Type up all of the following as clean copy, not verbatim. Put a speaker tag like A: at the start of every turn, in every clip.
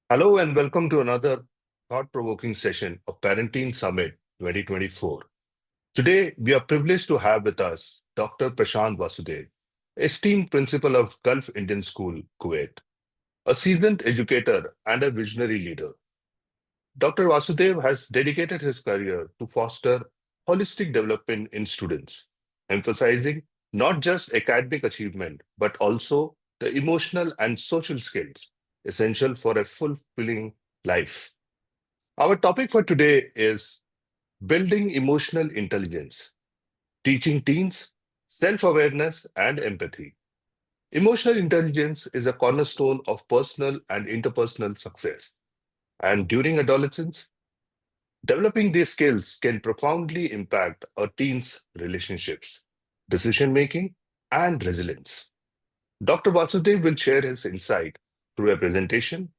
A: Hello and welcome to another thought-provoking session of Parenting Summit 2024. Today, we are privileged to have with us Dr. Prashant Vasudev, esteemed principal of Gulf Indian School, Kuwait, a seasoned educator and a visionary leader. Dr. Vasudev has dedicated his career to foster holistic development in students, emphasizing not just academic achievement, but also the emotional and social skills essential for a fulfilling life. Our topic for today is building emotional intelligence, teaching teens self awareness and empathy. Emotional intelligence is a cornerstone of personal and interpersonal success. And during adolescence, developing these skills can profoundly impact a teen's relationships, decision making, and resilience. Dr. Vasudev will share his insight through a presentation,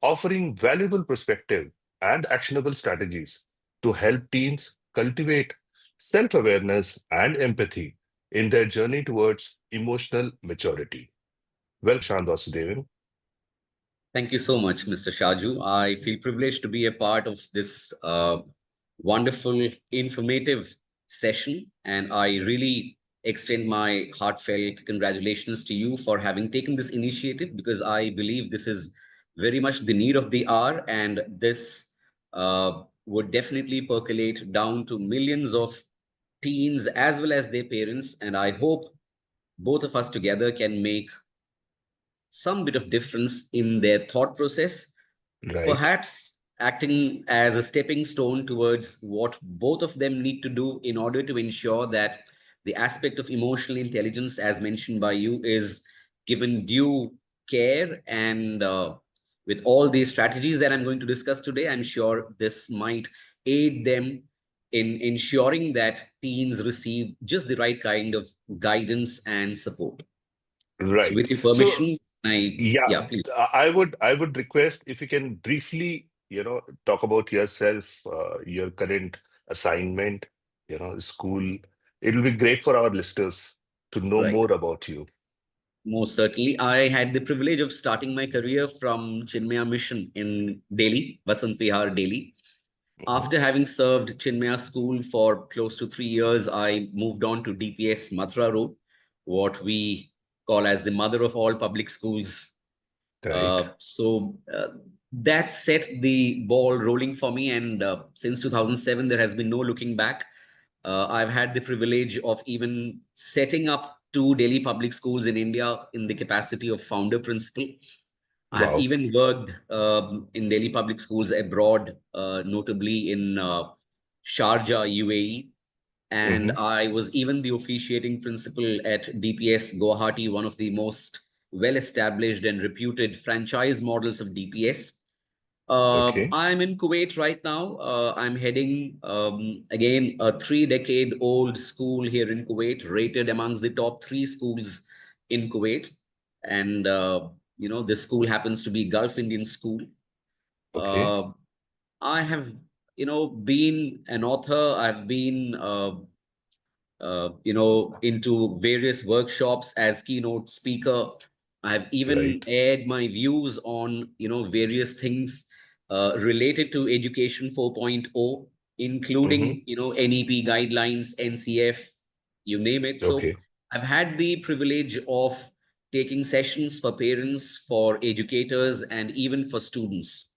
A: offering valuable perspective and actionable strategies to help teens cultivate self awareness and empathy in their journey towards emotional maturity. Welcome, Shant Vasudevan.
B: Thank you so much, Mr. Shaju. I feel privileged to be a part of this wonderful, informative session, and I really extend my heartfelt congratulations to you for having taken this initiative because I believe this is very much the need of the hour, and this would definitely percolate down to millions of teens as well as their parents. And I hope both of us together can make some bit of difference in their thought process,
A: Right,
B: perhaps acting as a stepping stone towards what both of them need to do in order to ensure that the aspect of emotional intelligence, as mentioned by you, is given due care. And with all these strategies that I'm going to discuss today, I'm sure this might aid them in ensuring that teens receive just the right kind of guidance and support. So,
A: right.
B: with your
A: So,
B: permission,
A: yeah,
B: yeah, please.
A: I would request if you can briefly, talk about yourself, your current assignment, school. It'll be great for our listeners to know
B: Right.
A: more about you.
B: Most certainly. I had the privilege of starting my career from Chinmaya Mission in Delhi, Vasant Vihar, Delhi.
A: Mhm.
B: After having served Chinmaya School for close to 3 years, I moved on to DPS Mathura Road, what we call as the mother of all public schools.
A: Right.
B: So that set the ball rolling for me. And since 2007, there has been no looking back. I've had the privilege of even setting up two Delhi public schools in India in the capacity of founder principal. I have
A: Wow.
B: even worked in Delhi public schools abroad, notably in Sharjah, UAE. And
A: Hmm.
B: I was even the officiating principal at DPS Guwahati, one of the most well established and reputed franchise models of DPS.
A: Okay.
B: I'm in Kuwait right now. I'm heading again a 3 decade old school here in Kuwait, rated amongst the top three schools in Kuwait. And this school happens to be Gulf Indian School.
A: Okay.
B: Uh, I have, been an author. I've been into various workshops as keynote speaker. I've even
A: Right.
B: aired my views on, various things related to Education 4.0,
A: Hmm.
B: including, NEP guidelines, NCF, you name it. So
A: Okay.
B: I've had the privilege of taking sessions for parents, for educators, and even for students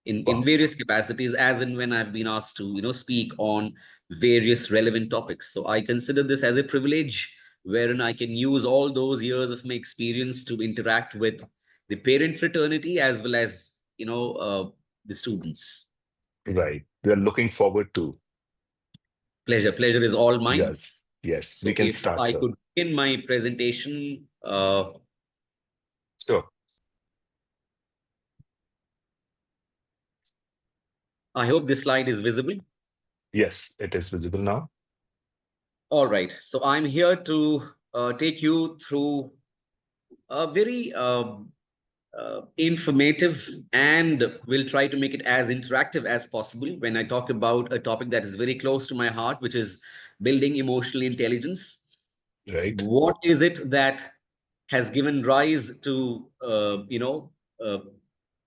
B: in
A: Wow.
B: various capacities as and when I've been asked to speak on various relevant topics. So I consider this as a privilege wherein I can use all those years of my experience to interact with the parent fraternity as well as the students.
A: Right. We are looking forward to.
B: Pleasure is all mine.
A: Yes. Yes. We
B: So
A: can
B: if
A: start,
B: I
A: sir.
B: could begin my presentation,
A: Sure.
B: I hope this slide is visible.
A: Yes, it is visible now.
B: All right, so I'm here to take you through a very informative, and we'll try to make it as interactive as possible when I talk about a topic that is very close to my heart, which is building emotional intelligence.
A: Right.
B: What is it that has given rise to, uh,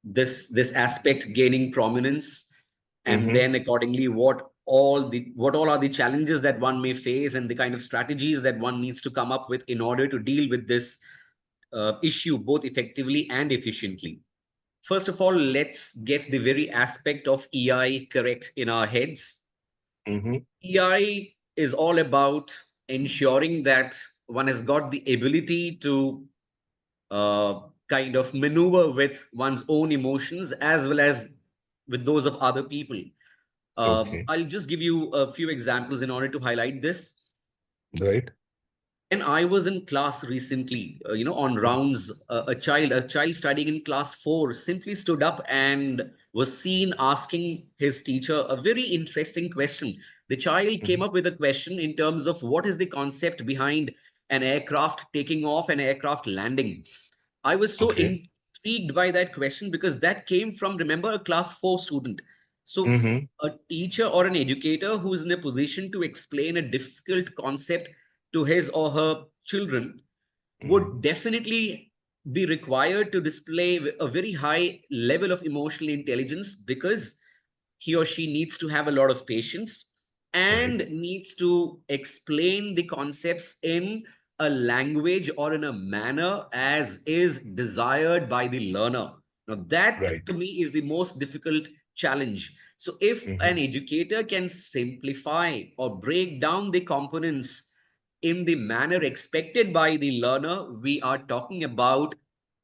B: this aspect gaining prominence, and
A: Mm-hmm.
B: then accordingly what all are the challenges that one may face, and the kind of strategies that one needs to come up with in order to deal with this issue both effectively and efficiently. First of all, let's get the very aspect of EI correct in our heads.
A: Mm-hmm.
B: EI is all about ensuring that one has got the ability to kind of maneuver with one's own emotions as well as with those of other people.
A: Okay.
B: I'll just give you a few examples in order to highlight this.
A: Right.
B: When I was in class recently, on rounds, a child studying in class 4 simply stood up and was seen asking his teacher a very interesting question. The child
A: Mm-hmm.
B: came up with a question in terms of what is the concept behind an aircraft taking off, an aircraft landing. I was so
A: Okay.
B: intrigued by that question because that came from, remember, a class 4 student. So,
A: Mm-hmm.
B: a teacher or an educator who is in a position to explain a difficult concept to his or her children
A: Mm-hmm.
B: would definitely be required to display a very high level of emotional intelligence, because he or she needs to have a lot of patience
A: Right.
B: and needs to explain the concepts in a language or in a manner as is desired by the learner. Now, that
A: Right.
B: to me is the most difficult challenge. So, if
A: Mm-hmm.
B: an educator can simplify or break down the components in the manner expected by the learner, we are talking about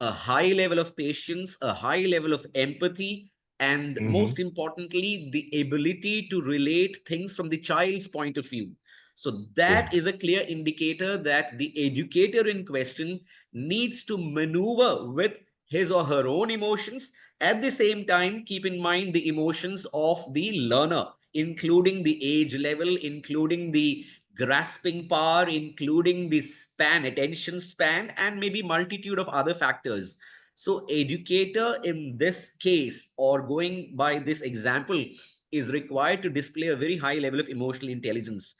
B: a high level of patience, a high level of empathy, and
A: Mm-hmm.
B: most importantly, the ability to relate things from the child's point of view. So, that
A: Good.
B: is a clear indicator that the educator in question needs to maneuver with his or her own emotions. At the same time, keep in mind the emotions of the learner, including the age level, including the grasping power, including the span, attention span, and maybe multitude of other factors. So, educator in this case, or going by this example, is required to display a very high level of emotional intelligence.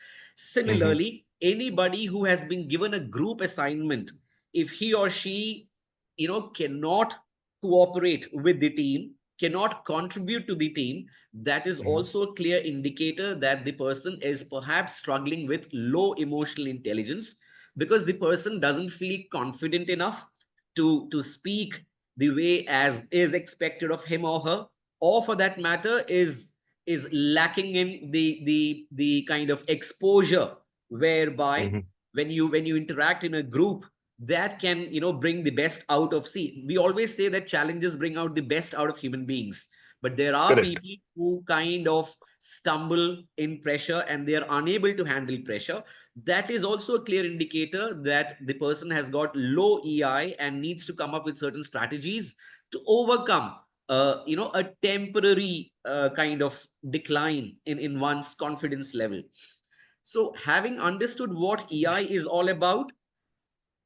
A: Mm-hmm.
B: Similarly, anybody who has been given a group assignment, if he or she, cannot cooperate with the team, cannot contribute to the team, that is
A: Mm-hmm.
B: also a clear indicator that the person is perhaps struggling with low emotional intelligence, because the person doesn't feel confident enough to speak the way as is expected of him or her, or for that matter is lacking in the kind of exposure whereby
A: Mm-hmm.
B: when you interact in a group, that can bring the best out of. See, we always say that challenges bring out the best out of human beings, but there are
A: Correct.
B: people who kind of stumble in pressure and they are unable to handle pressure. That is also a clear indicator that the person has got low EI and needs to come up with certain strategies to overcome a temporary kind of decline in one's confidence level. So, having understood what EI is all about,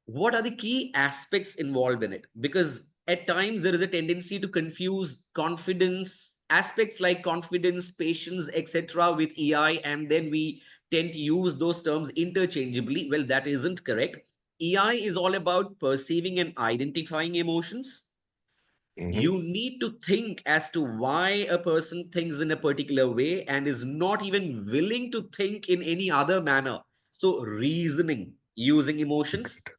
B: what are the key aspects involved in it? Because at times there is a tendency to confuse confidence, aspects like confidence, patience, etc., with EI, and then we tend to use those terms interchangeably. Well, that isn't correct. EI is all about perceiving and identifying emotions.
A: Mm-hmm.
B: You need to think as to why a person thinks in a particular way and is not even willing to think in any other manner. So, reasoning using emotions,
A: Good.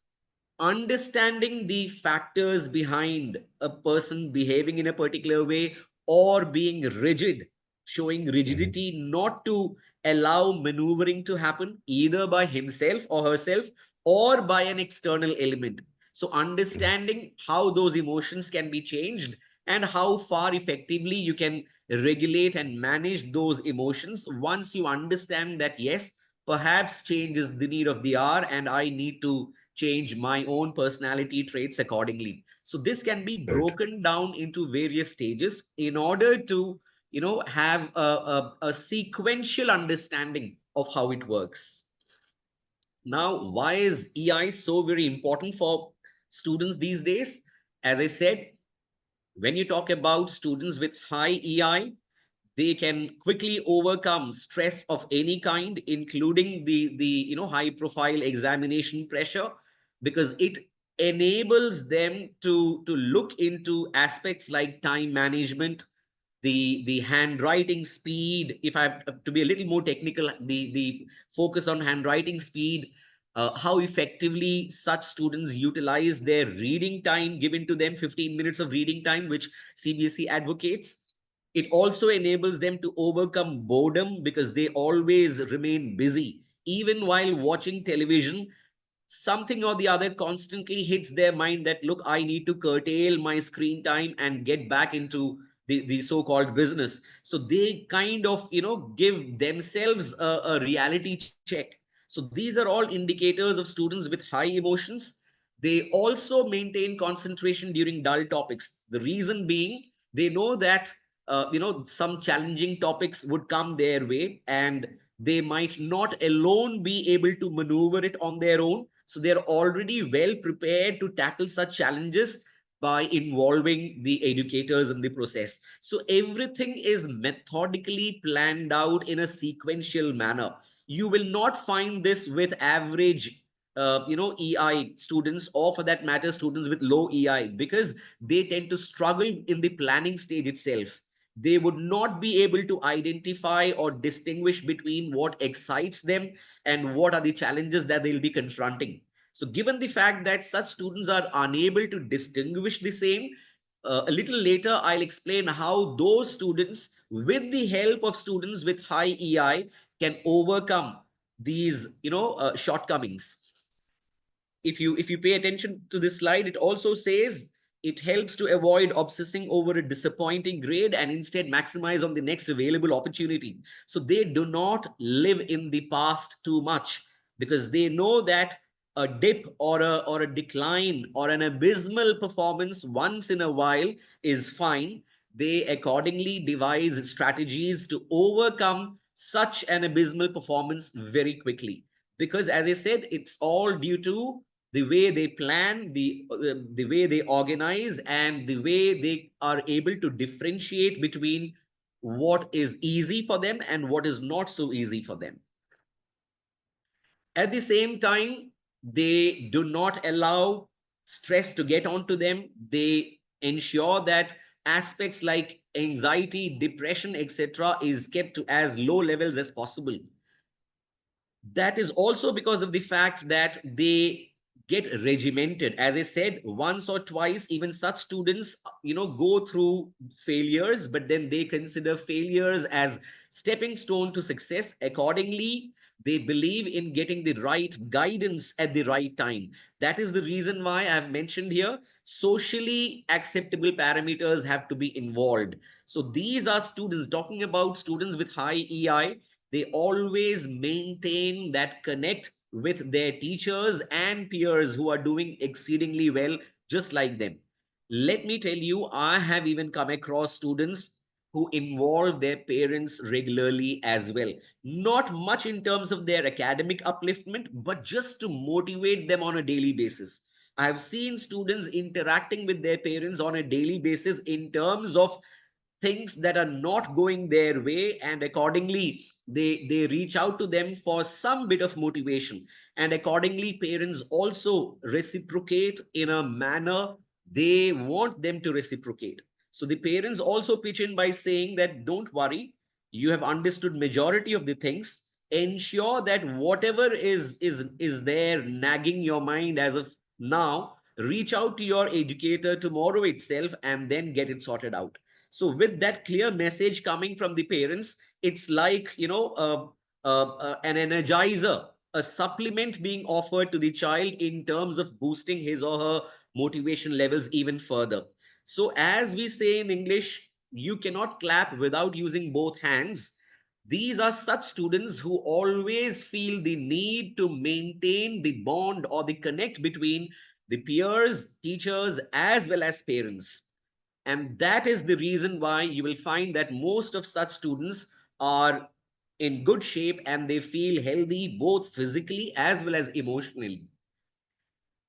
B: understanding the factors behind a person behaving in a particular way or being rigid, showing
A: Mm-hmm.
B: rigidity not to allow maneuvering to happen either by himself or herself or by an external element. So,
A: Mm-hmm.
B: understanding how those emotions can be changed and how far effectively you can regulate and manage those emotions once you understand that, yes, perhaps change is the need of the hour and I need to change my own personality traits accordingly. So this can be
A: Right.
B: broken down into various stages in order to have a sequential understanding of how it works. Now, why is EI so very important for students these days? As I said, when you talk about students with high EI, they can quickly overcome stress of any kind, including the high profile examination pressure, because it enables them to look into aspects like time management, the handwriting speed. If I have to be a little more technical, the focus on handwriting speed, how effectively such students utilize their reading time given to them, 15 minutes of reading time, which CBSE advocates. It also enables them to overcome boredom because they always remain busy. Even while watching television, something or the other constantly hits their mind that, look, I need to curtail my screen time and get back into the so-called business. So they kind of, give themselves a reality check. So these are all indicators of students with high emotions. They also maintain concentration during dull topics. The reason being, they know that some challenging topics would come their way, and they might not alone be able to maneuver it on their own. So they're already well prepared to tackle such challenges by involving the educators in the process. So everything is methodically planned out in a sequential manner. You will not find this with average EI students, or for that matter students with low EI, because they tend to struggle in the planning stage itself. They would not be able to identify or distinguish between what excites them and what are the challenges that they'll be confronting. So given the fact that such students are unable to distinguish the same, a little later I'll explain how those students, with the help of students with high EI, can overcome these shortcomings. If you pay attention to this slide, it also says it helps to avoid obsessing over a disappointing grade and instead maximize on the next available opportunity. So they do not live in the past too much, because they know that a dip or a decline or an abysmal performance once in a while is fine. They accordingly devise strategies to overcome such an abysmal performance very quickly, because as I said, it's all due to the way they plan, the way they organize, and the way they are able to differentiate between what is easy for them and what is not so easy for them. At the same time, they do not allow stress to get onto them. They ensure that aspects like anxiety, depression, etc., is kept to as low levels as possible. That is also because of the fact that they get regimented. As I said, once or twice, even such students go through failures, but then they consider failures as stepping stone to success. Accordingly, they believe in getting the right guidance at the right time. That is the reason why I've mentioned here socially acceptable parameters have to be involved. So these are students, talking about students with high EI, they always maintain that connect with their teachers and peers who are doing exceedingly well, just like them. Let me tell you, I have even come across students who involve their parents regularly as well. Not much in terms of their academic upliftment, but just to motivate them on a daily basis. I have seen students interacting with their parents on a daily basis in terms of things that are not going their way, and accordingly they reach out to them for some bit of motivation, and accordingly parents also reciprocate in a manner they want them to reciprocate. So the parents also pitch in by saying that don't worry, you have understood majority of the things, ensure that whatever is there nagging your mind as of now, reach out to your educator tomorrow itself and then get it sorted out. So with that clear message coming from the parents, it's like an energizer, a supplement being offered to the child in terms of boosting his or her motivation levels even further. So as we say in English, you cannot clap without using both hands. These are such students who always feel the need to maintain the bond or the connect between the peers, teachers, as well as parents. And that is the reason why you will find that most of such students are in good shape and they feel healthy both physically as well as emotionally.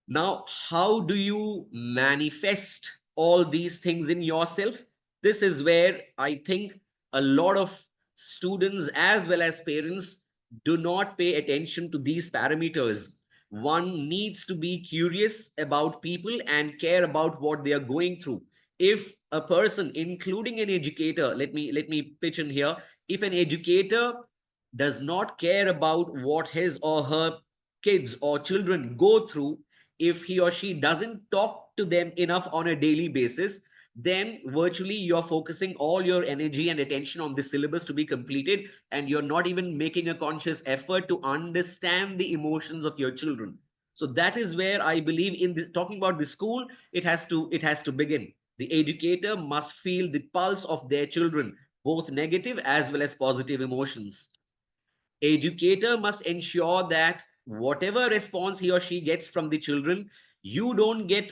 B: Now, how do you manifest all these things in yourself? This is where I think a lot of students as well as parents do not pay attention to these parameters. One needs to be curious about people and care about what they are going through. If a person, including an educator, let me pitch in here, if an educator does not care about what his or her kids or children go through, if he or she doesn't talk to them enough on a daily basis, then virtually you're focusing all your energy and attention on the syllabus to be completed, and you're not even making a conscious effort to understand the emotions of your children. So that is where I believe in talking about the school, it has to begin. The educator must feel the pulse of their children, both negative as well as positive emotions. Educator must ensure that whatever response he or she gets from the children, you don't get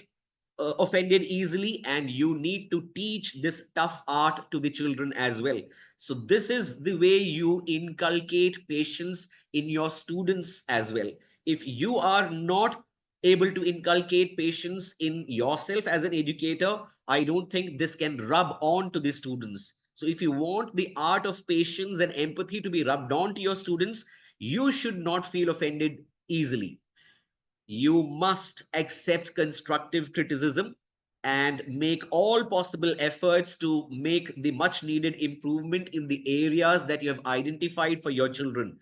B: offended easily, and you need to teach this tough art to the children as well. So this is the way you inculcate patience in your students as well. If you are not able to inculcate patience in yourself as an educator, I don't think this can rub on to the students. So if you want the art of patience and empathy to be rubbed on to your students, you should not feel offended easily. You must accept constructive criticism and make all possible efforts to make the much needed improvement in the areas that you have identified for your children.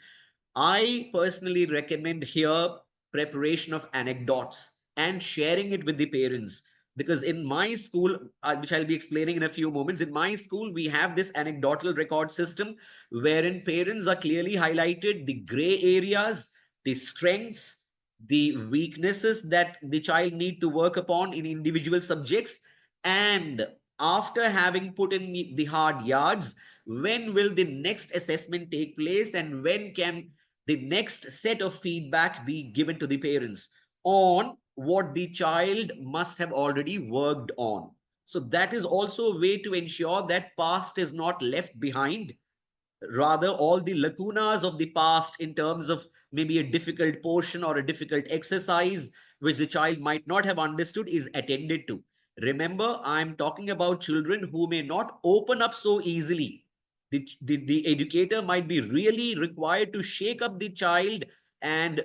B: I personally recommend here preparation of anecdotes and sharing it with the parents. Because in my school, which I'll be explaining in a few moments, in my school, we have this anecdotal record system wherein parents are clearly highlighted the gray areas, the strengths, the weaknesses that the child need to work upon in individual subjects. And after having put in the hard yards, when will the next assessment take place, and when can the next set of feedback be given to the parents on what the child must have already worked on. So that is also a way to ensure that past is not left behind. Rather, all the lacunas of the past in terms of maybe a difficult portion or a difficult exercise which the child might not have understood is attended to. Remember, I'm talking about children who may not open up so easily. The educator might be really required to shake up the child and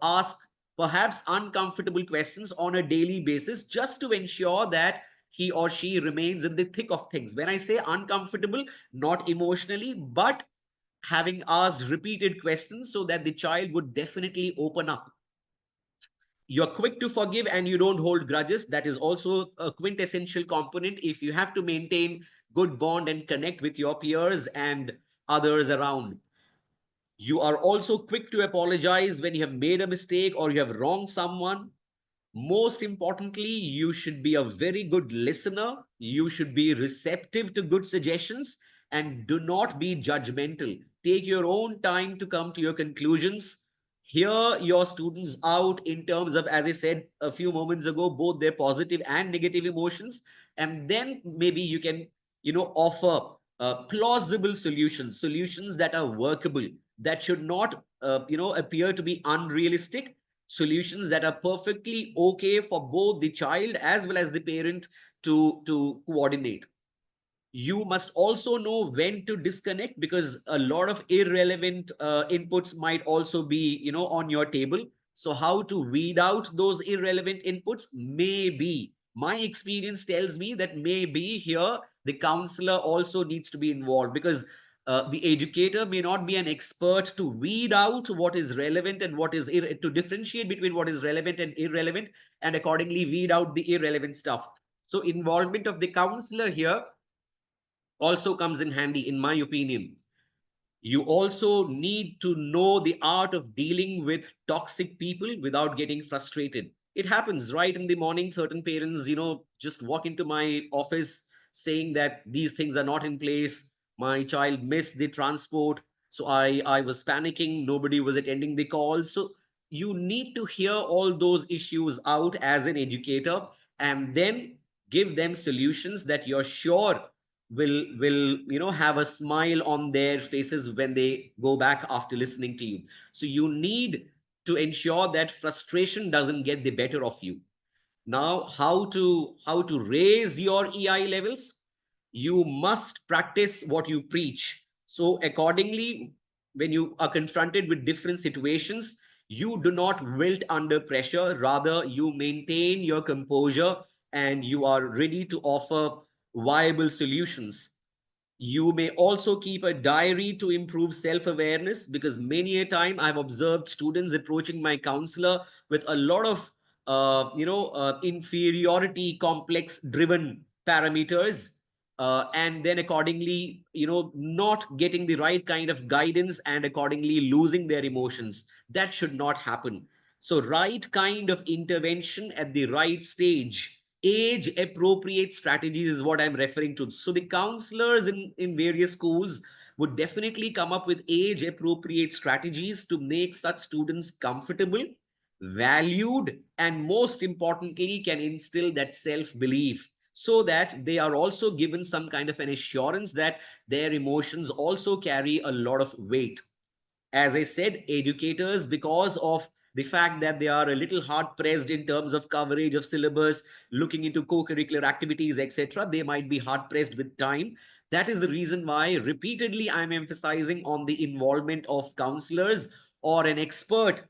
B: ask perhaps uncomfortable questions on a daily basis, just to ensure that he or she remains in the thick of things. When I say uncomfortable, not emotionally, but having asked repeated questions so that the child would definitely open up. You're quick to forgive and you don't hold grudges. That is also a quintessential component if you have to maintain good bond and connect with your peers and others around. You are also quick to apologize when you have made a mistake or you have wronged someone. Most importantly, you should be a very good listener. You should be receptive to good suggestions and do not be judgmental. Take your own time to come to your conclusions. Hear your students out in terms of, as I said a few moments ago, both their positive and negative emotions. And then maybe you can, offer plausible solutions, solutions that are workable, that should not, appear to be unrealistic, solutions that are perfectly okay for both the child as well as the parent to coordinate. You must also know when to disconnect, because a lot of irrelevant inputs might also be on your table. So how to weed out those irrelevant inputs? Maybe my experience tells me that maybe here the counselor also needs to be involved, because the educator may not be an expert to weed out what is relevant and what is to differentiate between what is relevant and irrelevant, and accordingly weed out the irrelevant stuff. So involvement of the counselor here also comes in handy, in my opinion. You also need to know the art of dealing with toxic people without getting frustrated. It happens right in the morning. Certain parents, just walk into my office saying that these things are not in place. My child missed the transport. So I was panicking. Nobody was attending the call. So you need to hear all those issues out as an educator, and then give them solutions that you're sure will have a smile on their faces when they go back after listening to you. So you need to ensure that frustration doesn't get the better of you. Now, how to raise your EI levels? You must practice what you preach. So accordingly, when you are confronted with different situations, You do not wilt under pressure, rather, you maintain your composure and you are ready to offer viable solutions. You may also keep a diary to improve self awareness, because many a time I've observed students approaching my counselor with a lot of inferiority complex driven parameters, and then accordingly, not getting the right kind of guidance and accordingly losing their emotions. That should not happen. So right kind of intervention at the right stage, age appropriate strategies is what I'm referring to. So the counselors in various schools would definitely come up with age appropriate strategies to make such students comfortable, valued, and most importantly can instill that self belief, so that they are also given some kind of an assurance that their emotions also carry a lot of weight. As I said, educators, because of the fact that they are a little hard pressed in terms of coverage of syllabus, looking into co-curricular activities, etc., they might be hard pressed with time. That is the reason why repeatedly I'm emphasizing on the involvement of counselors or an expert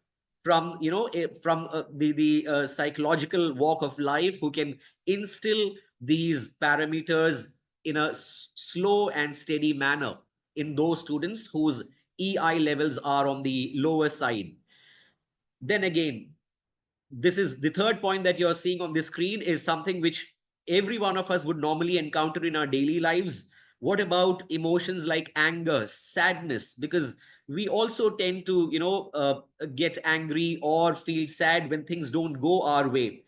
B: from the psychological walk of life, who can instill these parameters in a slow and steady manner in those students whose EI levels are on the lower side. Then again, this is the third point that you're seeing on the screen, is something which every one of us would normally encounter in our daily lives. What about emotions like anger, sadness? Because we also tend to, get angry or feel sad when things don't go our way.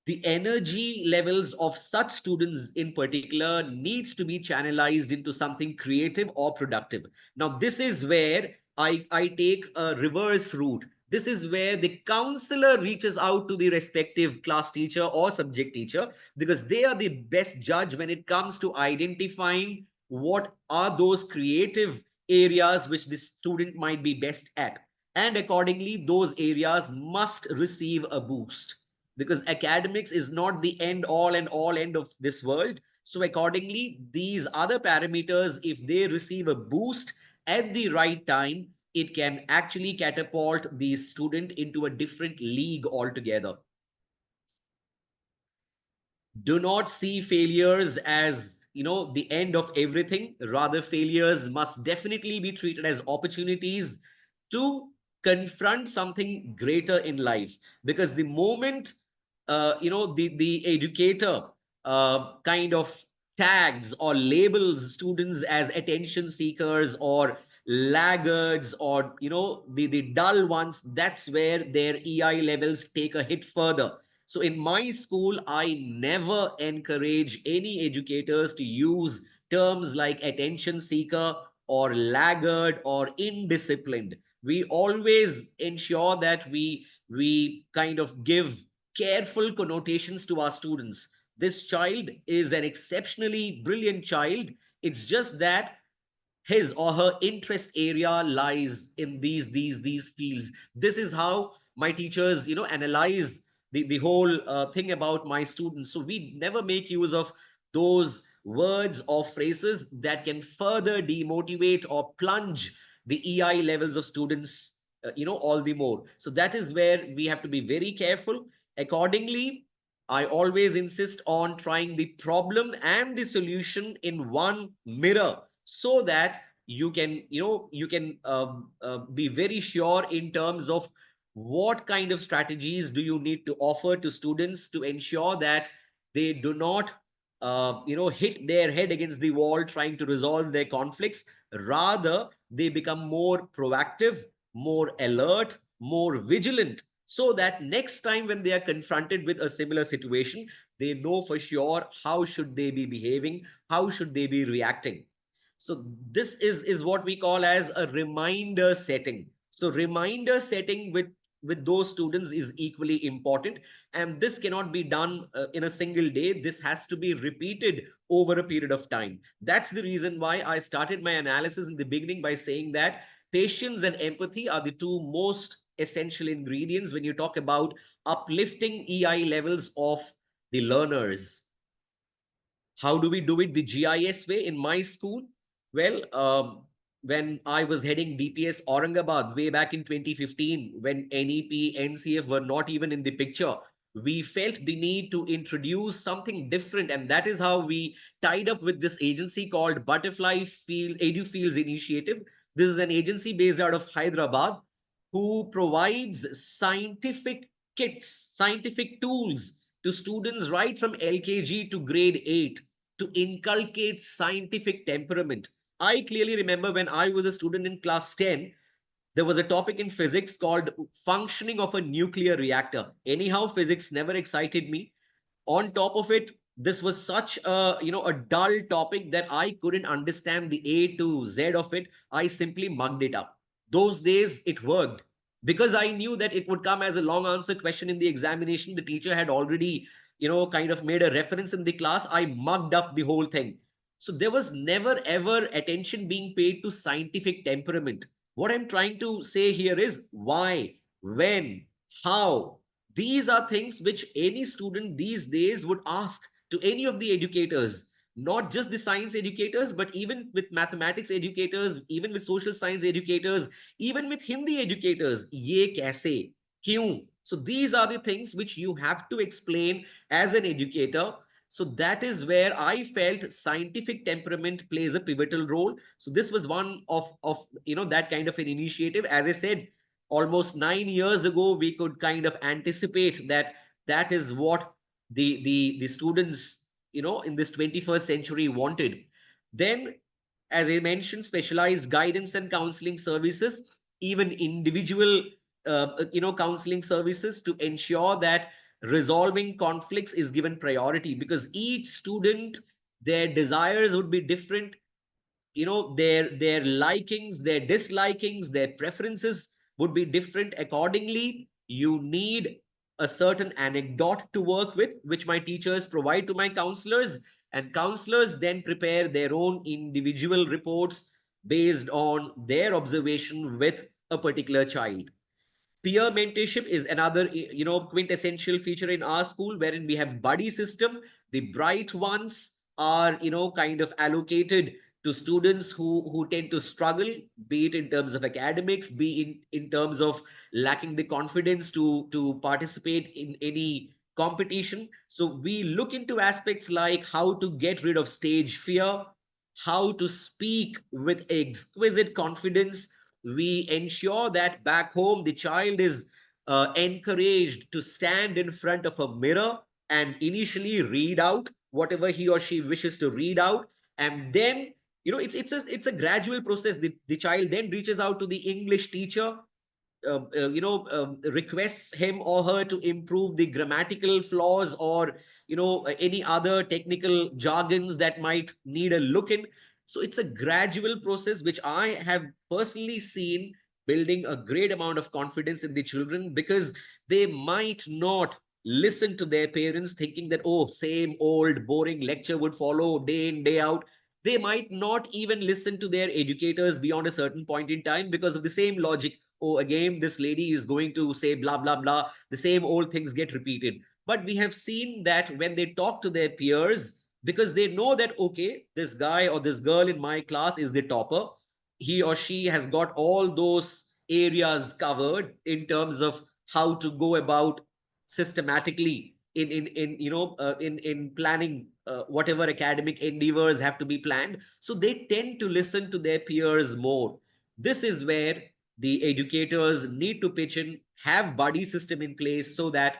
B: The energy levels of such students in particular needs to be channelized into something creative or productive. Now this is where I take a reverse route. This is where the counselor reaches out to the respective class teacher or subject teacher, because they are the best judge when it comes to identifying what are those creative areas which the student might be best at, and accordingly those areas must receive a boost, because academics is not the end all end of this world. So accordingly, these other parameters, if they receive a boost at the right time, it can actually catapult the student into a different league altogether. Do not see failures as, the end of everything. Rather, failures must definitely be treated as opportunities to confront something greater in life. Because the moment the educator kind of tags or labels students as attention seekers or laggards, or the dull ones, that's where their EI levels take a hit further. So in my school, I never encourage any educators to use terms like attention seeker or laggard or indisciplined. We always ensure that we kind of give careful connotations to our students. This child is an exceptionally brilliant child. It's just that his or her interest area lies in these fields. This is how my teachers analyze the whole thing about my students. So we never make use of those words or phrases that can further demotivate or plunge the EI levels of students all the more. So that is where we have to be very careful. Accordingly, I always insist on trying the problem and the solution in one mirror, so that you can be very sure in terms of what kind of strategies do you need to offer to students to ensure that they do not hit their head against the wall trying to resolve their conflicts. Rather, they become more proactive, more alert, more vigilant, so that next time when they are confronted with a similar situation, they know for sure how should they be behaving, how should they be reacting. So this is what we call as a reminder setting. So reminder setting with those students is equally important, and this cannot be done in a single day. This has to be repeated over a period of time. That's the reason why I started my analysis in the beginning by saying that patience and empathy are the two most essential ingredients when you talk about uplifting EI levels of the learners. How do we do it the GIS way in my school? Well, when I was heading DPS Aurangabad way back in 2015, when NEP, NCF were not even in the picture, we felt the need to introduce something different. And that is how we tied up with this agency called Butterfly Field Edu Fields Initiative. This is an agency based out of Hyderabad who provides scientific kits, scientific tools to students right from LKG to grade 8 to inculcate scientific temperament. I clearly remember when I was a student in class 10, there was a topic in physics called functioning of a nuclear reactor. Anyhow, physics never excited me. On top of it, this was such a a dull topic that I couldn't understand the A to Z of it. I simply mugged it up. Those days it worked because I knew that it would come as a long answer question in the examination. The teacher had already kind of made a reference in the class. I mugged up the whole thing. So there was never ever attention being paid to scientific temperament. What I'm trying to say here is why, when, how. These are things which any student these days would ask to any of the educators, not just the science educators, but even with mathematics educators, even with social science educators, even with Hindi educators. Ye kaise? Kyun? So these are the things which you have to explain as an educator. So that is where I felt scientific temperament plays a pivotal role. So this was one of that kind of an initiative. As I said, almost 9 years ago, we could kind of anticipate that that is what the students in this 21st century wanted. Then, as I mentioned, specialized guidance and counseling services, even individual counseling services to ensure that resolving conflicts is given priority, because each student, their desires would be different, their likings, their dislikings, their preferences would be different. Accordingly, you need a certain anecdote to work with, which my teachers provide to my counselors, and counselors then prepare their own individual reports based on their observation with a particular child. Peer mentorship is another quintessential feature in our school, wherein we have buddy system. The bright ones are kind of allocated to students who tend to struggle, be it in terms of academics, be in terms of lacking the confidence to participate in any competition. So we look into aspects like how to get rid of stage fear, how to speak with exquisite confidence. We ensure that back home the child is encouraged to stand in front of a mirror and initially read out whatever he or she wishes to read out. And then it's a gradual process. The child then reaches out to the English teacher, requests him or her to improve the grammatical flaws, or any other technical jargons that might need a look in. So it's a gradual process which I have personally seen building a great amount of confidence in the children, because they might not listen to their parents thinking that, oh, same old boring lecture would follow day in day out. They might not even listen to their educators beyond a certain point in time because of the same logic. Oh, again, this lady is going to say blah, blah, blah. The same old things get repeated. But we have seen that when they talk to their peers, because they know that, okay, this guy or this girl in my class is the topper, he or she has got all those areas covered in terms of how to go about systematically in planning whatever academic endeavors have to be planned. So they tend to listen to their peers more. This is where the educators need to pitch in, have buddy system in place, so that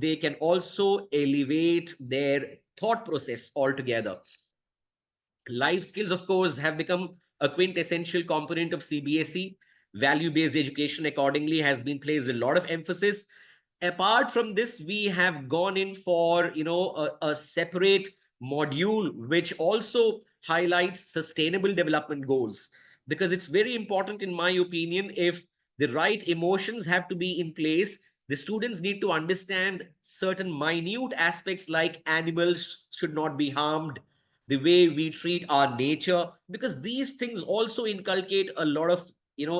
B: they can also elevate their thought process altogether. Life skills, of course, have become a quintessential component of CBSE. Value based education, accordingly, has been placed a lot of emphasis. Apart from this, we have gone in for a separate module which also highlights sustainable development goals, because it's very important, in my opinion. If the right emotions have to be in place, the students need to understand certain minute aspects like animals should not be harmed, the way we treat our nature, because these things also inculcate a lot of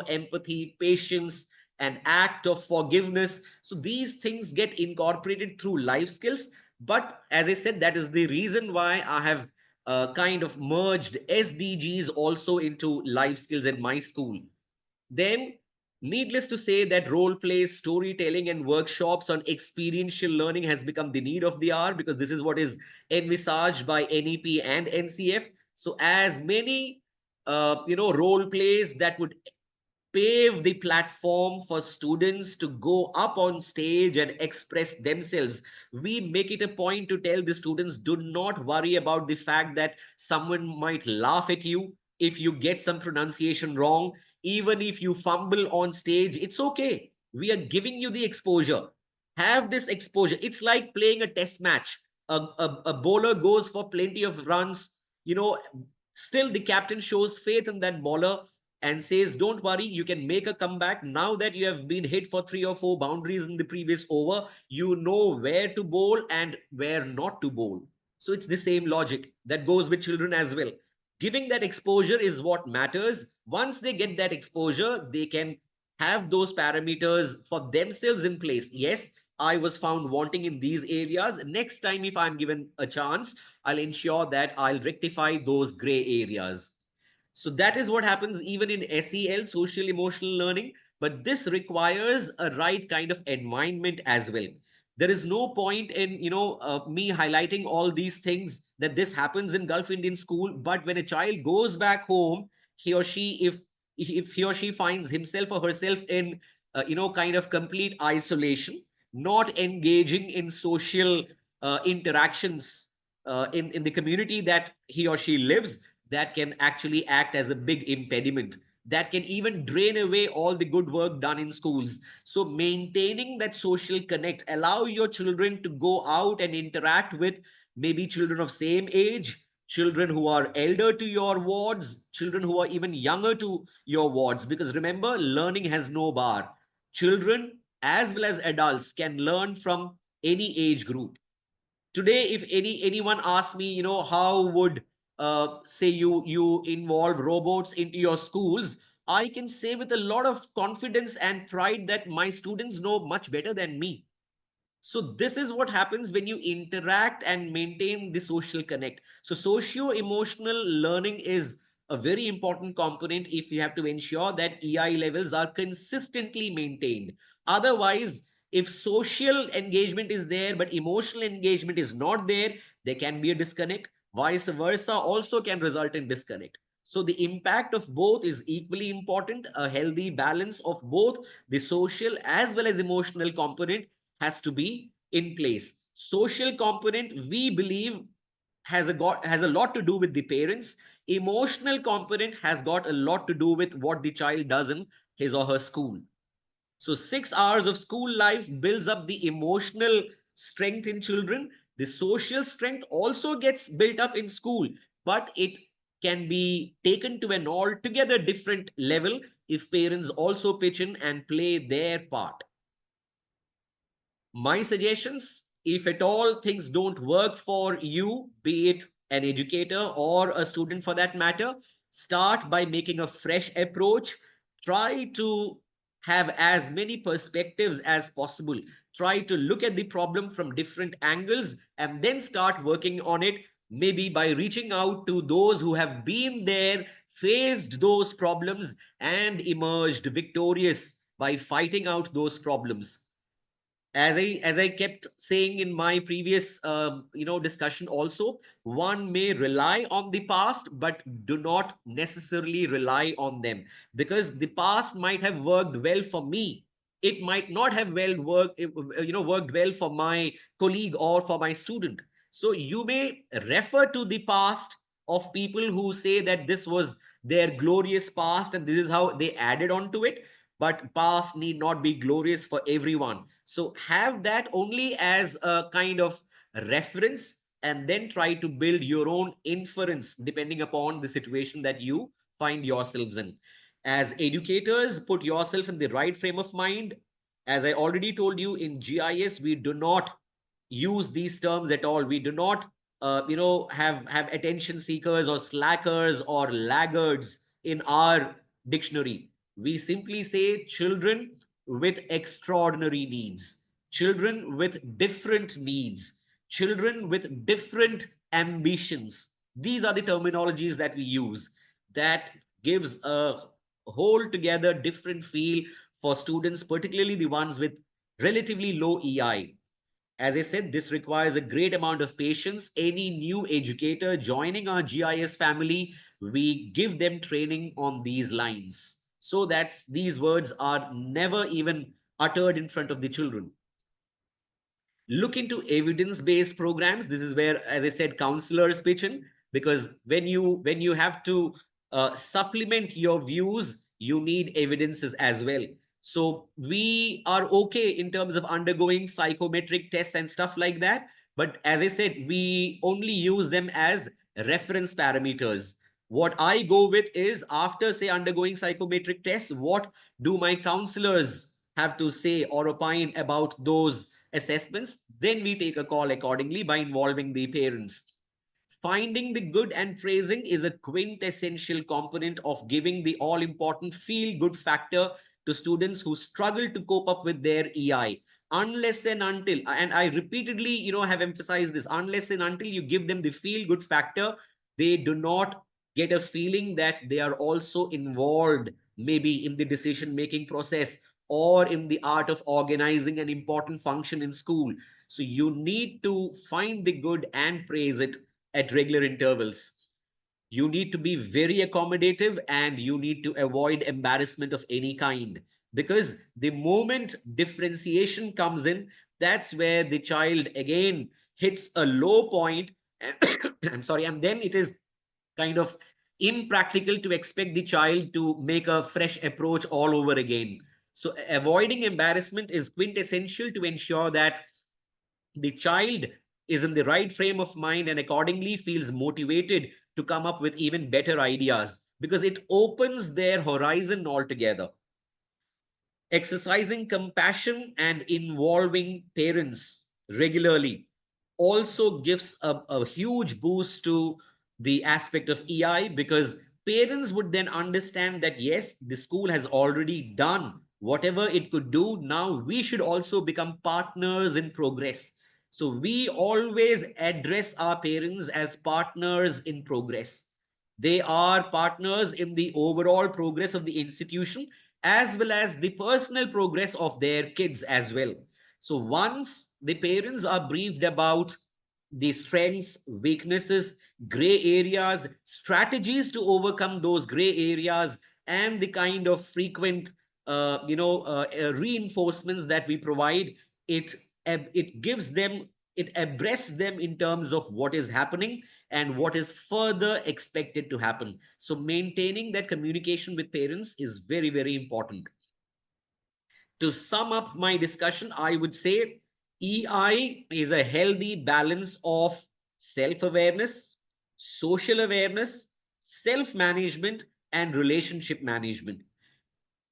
B: empathy, patience, and act of forgiveness. So these things get incorporated through life skills. But as I said, that is the reason why I have kind of merged SDGs also into life skills in my school. Then, needless to say that role plays, storytelling, and workshops on experiential learning has become the need of the hour, because this is what is envisaged by NEP and NCF. So, as many role plays that would pave the platform for students to go up on stage and express themselves. We make it a point to tell the students, do not worry about the fact that someone might laugh at you if you get some pronunciation wrong. Even if you fumble on stage, it's okay. We are giving you the exposure. Have this exposure. It's like playing a test match. A bowler goes for plenty of runs, you know, still the captain shows faith in that bowler and says, don't worry, you can make a comeback. Now that you have been hit for three or four boundaries in the previous over, you know where to bowl and where not to bowl. So it's the same logic that goes with children as well. Giving that exposure is what matters. Once they get that exposure, they can have those parameters for themselves in place. Yes, I was found wanting in these areas. Next time, if I'm given a chance, I'll ensure that I'll rectify those gray areas. So that is what happens even in SEL, social emotional learning. But this requires a right kind of environment as well. There is no point in me highlighting all these things that this happens in Gulf Indian school. But when a child goes back home, he or she, if he or she finds himself or herself in kind of complete isolation, not engaging in social interactions in the community that he or she lives, that can actually act as a big impediment, that can even drain away all the good work done in schools. So maintaining that social connect, allow your children to go out and interact with maybe children of same age, children who are elder to your wards, children who are even younger to your wards, because remember, learning has no bar. Children as well as adults can learn from any age group. Today, if anyone asks me, how would say you involve robots into your schools, I can say with a lot of confidence and pride that my students know much better than me. So this is what happens when you interact and maintain the social connect. So socio emotional learning is a very important component if you have to ensure that EI levels are consistently maintained. Otherwise, if social engagement is there but emotional engagement is not there, there can be a disconnect. Vice versa also can result in disconnect. So the impact of both is equally important. A healthy balance of both the social as well as emotional component has to be in place. Social component, we believe, has a lot to do with the parents. Emotional component has got a lot to do with what the child does in his or her school. So 6 hours of school life builds up the emotional strength in children. The social strength also gets built up in school, but it can be taken to an altogether different level if parents also pitch in and play their part. My suggestions, if at all things don't work for you, be it an educator or a student for that matter, start by making a fresh approach. Try to have as many perspectives as possible. Try to look at the problem from different angles and then start working on it, maybe by reaching out to those who have been there, faced those problems, and emerged victorious by fighting out those problems. As I kept saying in my previous discussion also, one may rely on the past but do not necessarily rely on them, because the past might have worked well for me, it might not have worked well for my colleague or for my student. So you may refer to the past of people who say that this was their glorious past and this is how they added on to it, but past need not be glorious for everyone. So have that only as a kind of reference and then try to build your own inference depending upon the situation that you find yourselves in. As educators, put yourself in the right frame of mind. As I already told you, in GIS, we do not use these terms at all. We do not, have attention seekers or slackers or laggards in our dictionary. We simply say children with extraordinary needs, children with different needs, children with different ambitions. These are the terminologies that we use that gives a whole together different feel for students, particularly the ones with relatively low EI. As I said, this requires a great amount of patience. Any new educator joining our GIS family, we give them training on these lines so that these words are never even uttered in front of the children. Look into evidence based programs. This is where, as I said, counselors pitch in, because when you have to supplement your views, you need evidences as well. So we are okay in terms of undergoing psychometric tests and stuff like that, but as I said, we only use them as reference parameters. What I go with is, after say undergoing psychometric tests, what do my counselors have to say or opine about those assessments? Then we take a call accordingly by involving the parents. Finding the good and praising is a quintessential component of giving the all important feel good factor to students who struggle to cope up with their EI. Unless and until, and I repeatedly, have emphasized this, unless and until you give them the feel good factor, they do not get a feeling that they are also involved, maybe in the decision making process or in the art of organizing an important function in school. So you need to find the good and praise it at regular intervals. You need to be very accommodative, and you need to avoid embarrassment of any kind, because the moment differentiation comes in, that's where the child again hits a low point. I'm sorry, and then it is kind of impractical to expect the child to make a fresh approach all over again. So avoiding embarrassment is quintessential to ensure that the child is in the right frame of mind and accordingly feels motivated to come up with even better ideas, because it opens their horizon altogether. Exercising compassion and involving parents regularly also gives a huge boost to the aspect of EI, because parents would then understand that yes, the school has already done whatever it could do. Now we should also become partners in progress. So we always address our parents as partners in progress. They are partners in the overall progress of the institution, as well as the personal progress of their kids as well. So once the parents are briefed about the strengths, weaknesses, gray areas, strategies to overcome those gray areas, and the kind of frequent, reinforcements that we provide, it it gives them, it abreasts them in terms of what is happening and what is further expected to happen. So maintaining that communication with parents is very, very important. To sum up my discussion, I would say EI is a healthy balance of self awareness, social awareness, self management, and relationship management.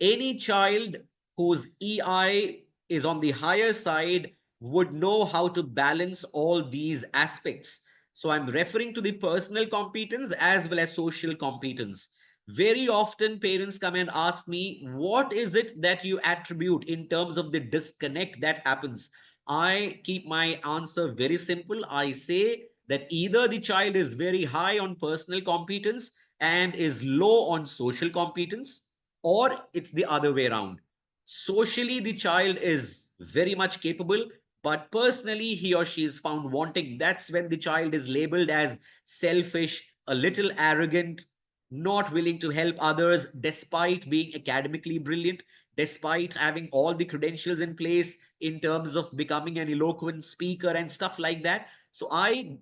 B: Any child whose EI is on the higher side would know how to balance all these aspects. So I'm referring to the personal competence as well as social competence. Very often, parents come and ask me, what is it that you attribute in terms of the disconnect that happens? I keep my answer very simple. I say that either the child is very high on personal competence and is low on social competence, or it's the other way around. Socially, the child is very much capable, but personally, he or she is found wanting. That's when the child is labeled as selfish, a little arrogant, not willing to help others despite being academically brilliant, despite having all the credentials in place in terms of becoming an eloquent speaker and stuff like that. So I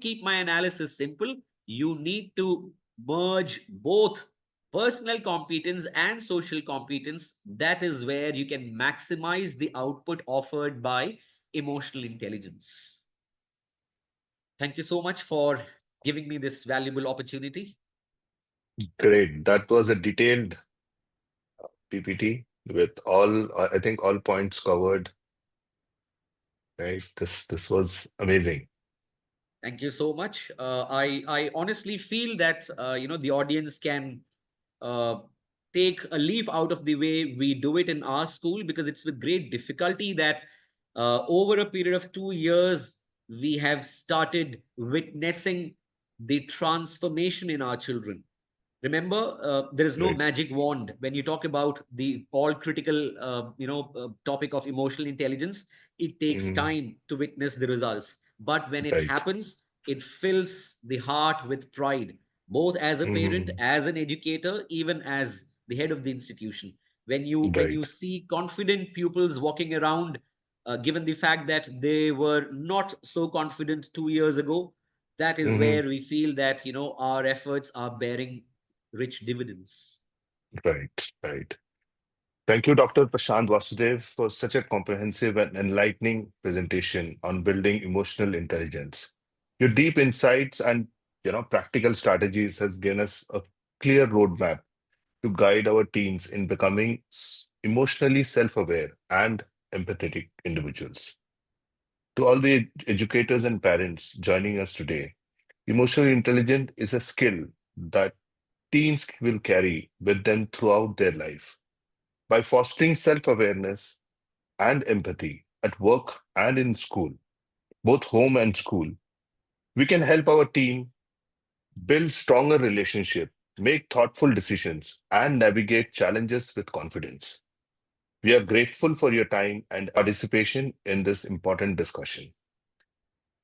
B: keep my analysis simple. You need to merge both personal competence and social competence. That is where you can maximize the output offered by emotional intelligence. Thank you so much for giving me this valuable opportunity.
A: Great. That was a detailed PPT with all, I think, all points covered, right? This was amazing.
B: Thank you so much. I honestly feel that the audience can uh, take a leaf out of the way we do it in our school, because it's with great difficulty that over a period of 2 years we have started witnessing the transformation in our children. Remember, there is no
A: Right.
B: magic wand when you talk about the all critical topic of emotional intelligence. It takes
A: Mhm.
B: time to witness the results, but when it
A: Right.
B: happens, it fills the heart with pride, both as a parent,
A: Mhm.
B: as an educator, even as the head of the institution. When you
A: Right.
B: see confident pupils walking around, given the fact that they were not so confident 2 years ago, that is where
A: Mhm.
B: we feel that our efforts are bearing rich dividends.
A: Right. Right. Thank you, Dr. Prashant Vasudev, for such a comprehensive and enlightening presentation on building emotional intelligence. Your deep insights and practical strategies has given us a clear roadmap to guide our teens in becoming emotionally self-aware and empathetic individuals. To all the educators and parents joining us today, emotional intelligence is a skill that teens will carry with them throughout their life. By fostering self awareness and empathy at work and in school, both home and school, we can help our team build stronger relationships, make thoughtful decisions, and navigate challenges with confidence. We are grateful for your time and participation in this important discussion.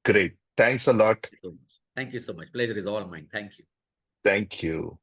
A: Great. Thanks a lot.
B: Thank you so much. Thank you so much. Pleasure is all mine. Thank you.
A: Thank you.